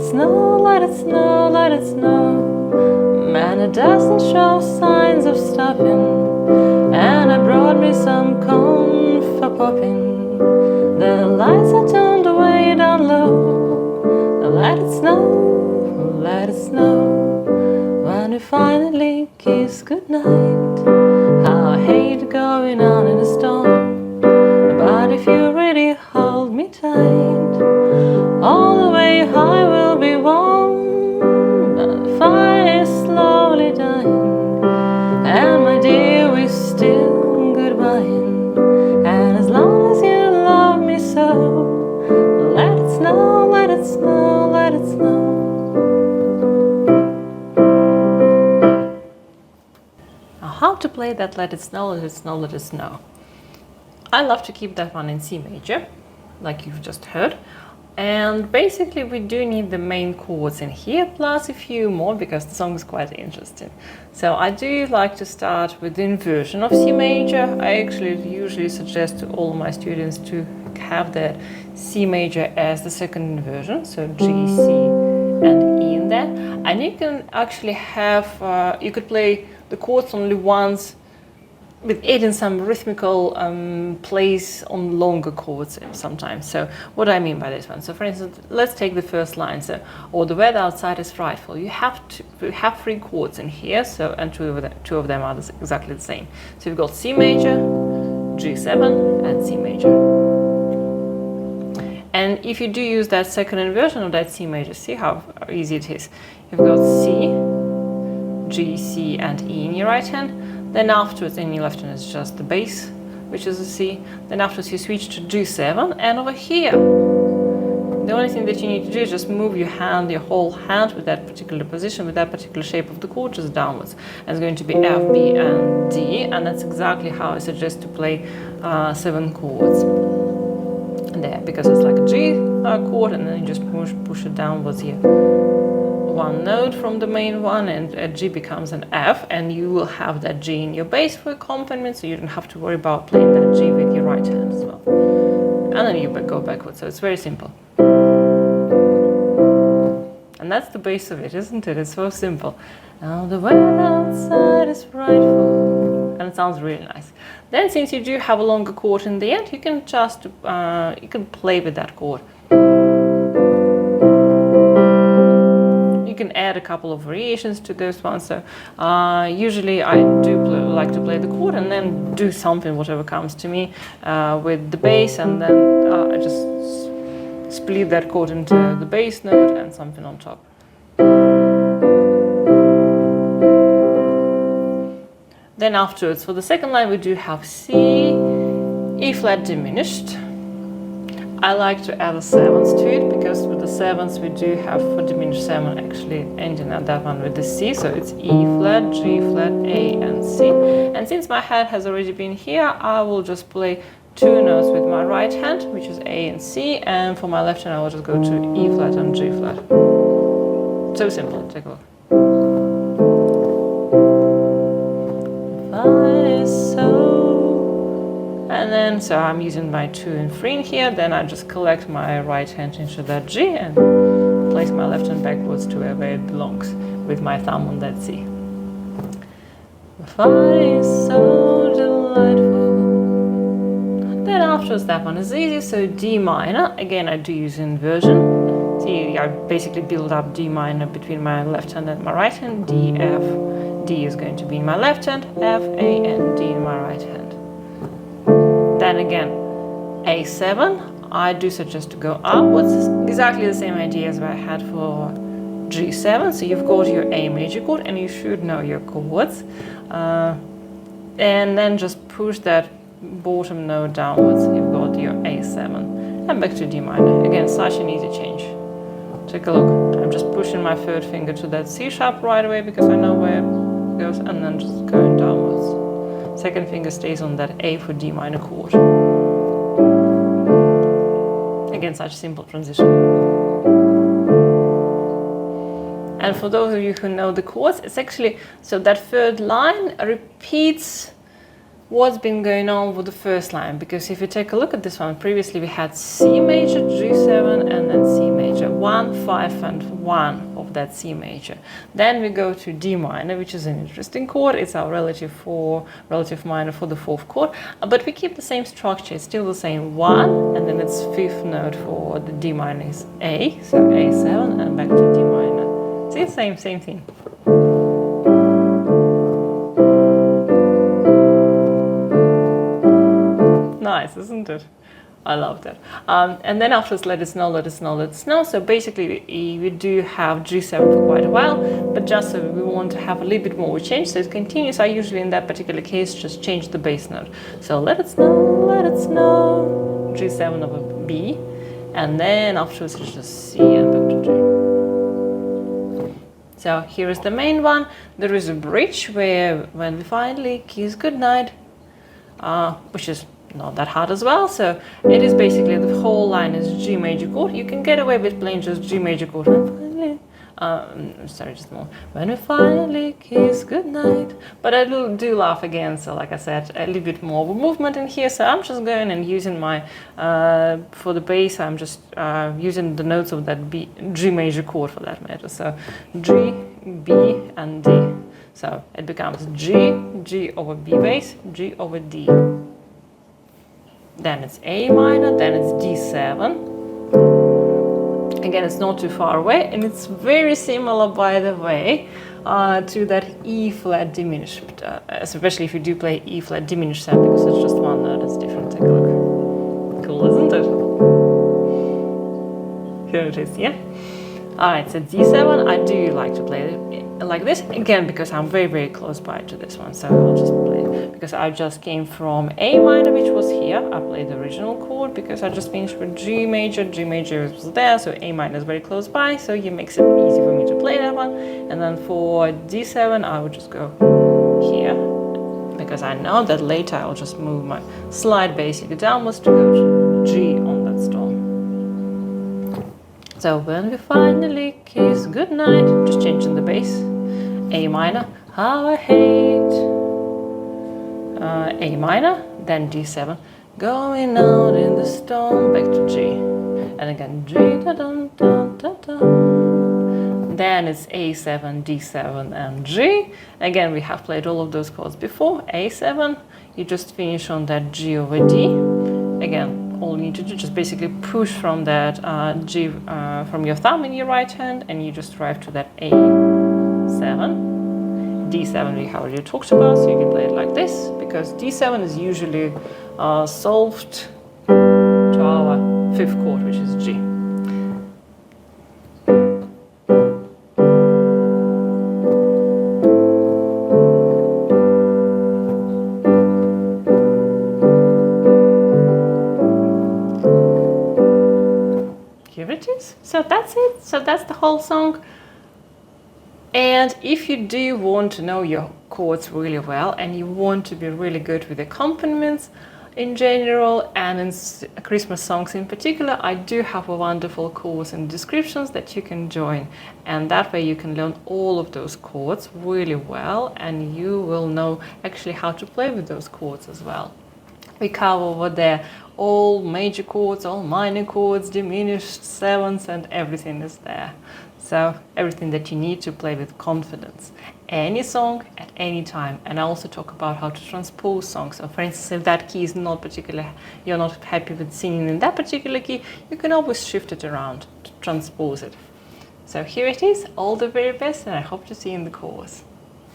snow, let it snow, let it snow. Man, it doesn't show signs of stopping, and I brought me some corn for popping. The lights are turned way down low. Let it snow, let it snow. When we finally kiss goodnight, how I hate going on in a storm. But if you really hold me tight, all the way I will be warm. The fire is slowly dying, and my dear, we're still goodbying. And as long as you love me so, let it snow, let it snow, let it snow. Now, how to play that let it snow, let it snow, let it snow? I love to keep that one in C major, like you've just heard. And basically we do need the main chords in here, plus a few more, because the song is quite interesting. So I do like to start with the inversion of C major. I actually usually suggest to all my students to have that C major as the second inversion, so G, C, and E in there. And you can actually have, you could play the chords only once, with adding some rhythmical plays on longer chords sometimes. So what do I mean by this one? So for instance, let's take the first line. So, or the weather outside is frightful. You have 3 chords in here, so, and two of them are exactly the same. So you've got C major, G7, and C major. And if you do use that second inversion of that C major, see how easy it is. You've got C, G, C, and E in your right hand. Then afterwards in your left hand is just the bass, which is a C. Then afterwards you switch to G7, and over here, the only thing that you need to do is just move your hand, your whole hand with that particular position, with that particular shape of the chord, just downwards. And it's going to be F, B, and D, and that's exactly how I suggest to play 7 chords there, because it's like a G chord, and then you just push it downwards here. One note from the main one, and a G becomes an F, and you will have that G in your bass for accompaniment, so you don't have to worry about playing that G with your right hand as well. And then you go backwards, so it's very simple. And that's the base of it, isn't it? It's so simple. Now the weather outside is frightful, and it sounds really nice. Then, since you do have a longer chord in the end, you can just you can play with that chord. You can add a couple of variations to this one. So usually I do like to play the chord and then do something, whatever comes to me, with the bass, and then I just split that chord into the bass note and something on top. Then afterwards, for the second line, we do have C, E flat diminished. I like to add the 7s to it, because with the 7s we do have for diminished 7 actually ending at that one with the C, so it's E flat, G flat, A, and C. And since my hand has already been here, I will just play 2 notes with my right hand, which is A and C, and for my left hand I will just go to E flat and G flat. So simple, take a look. And then, so I'm using my 2 and 3 in here, then I just collect my right hand into that G and place my left hand backwards to wherever it belongs with my thumb on that C. The fire is so delightful. Then afterwards that one is easy, so D minor, again I do use inversion. See, I basically build up D minor between my left hand and my right hand, D, F. D is going to be in my left hand, F, A, and D in my right hand. Then again, A7, I do suggest to go upwards. It's exactly the same idea as I had for G7. So you've got your A major chord, and you should know your chords. And then just push that bottom note downwards. You've got your A7. And back to D minor. Again, such an easy change. Take a look. I'm just pushing my 3rd finger to that C sharp right away, because I know where it goes, and then just going downwards. 2nd finger stays on that A for D minor chord. Again, such a simple transition. And for those of you who know the chords, it's actually, so that 3rd line repeats what's been going on with the first line, because if you take a look at this one, previously we had C major, G7, and then C major, 1, 5, and 1 of that C major. Then we go to D minor, which is an interesting chord. It's our relative minor for the 4th chord, but we keep the same structure. It's still the same 1, and then its 5th note for the D minor is A, so A7, and back to D minor. See, same thing. Nice, isn't it? I love that. And then after let it snow, let it snow, let it snow. So basically we do have G7 for quite a while, but just so we want to have a little bit more change, so it continues. I usually in that particular case just change the bass note. So let it snow, G7 over B, and then afterwards it's just C and back to G. So here is the main one. There is a bridge where when we finally kiss goodnight, which is not that hard as well. So it is basically the whole line is G major chord. You can get away with playing just G major chord. Sorry, just more. When we finally kiss goodnight. But I do laugh again. So like I said, a little bit more of a movement in here. So I'm just going and using my, for the bass, I'm just using the notes of that G major chord for that matter. So G, B, and D. So it becomes G over B bass, G over D. Then it's A minor, then it's D7. Again, it's not too far away, and it's very similar, by the way, to that E flat diminished, especially if you do play E flat diminished 7, because it's just one note, it's different. Take a look. Cool, isn't it? Here it is, yeah? Alright, so D7, I do like to play it like this, again, because I'm very, very close by to this one, so I'll just play it. Because I just came from A minor, which was here, I played the original chord, because I just finished with G major was there, so A minor is very close by, so it makes it easy for me to play that one. And then for D7, I would just go here, because I know that later I'll just move my slide basically downwards to go to G on that stone. So when we finally kiss goodnight, just changing the bass, A minor, how I hate, A minor, then D7, going out in the storm, back to G, and again G, da dum dum da dum. Then it's A7, D7, and G. Again, we have played all of those chords before. A7, you just finish on that G over D. Again, all you need to do is just basically push from that G from your thumb in your right hand, and you just drive to that A7. D7 we already talked about, so you can play it like this, because D7 is usually solved to our 5th chord, which is G. So that's it. So that's the whole song. And if you do want to know your chords really well, and you want to be really good with accompaniments in general and in Christmas songs in particular, I do have a wonderful course in descriptions that you can join, and that way you can learn all of those chords really well, and you will know actually how to play with those chords as well. We cover over there all major chords, all minor chords, diminished 7ths, and everything is there. So everything that you need to play with confidence. Any song at any time. And I also talk about how to transpose songs. So for instance, if that key is not particular, you're not happy with singing in that particular key, you can always shift it around to transpose it. So here it is, all the very best, and I hope to see you in the course.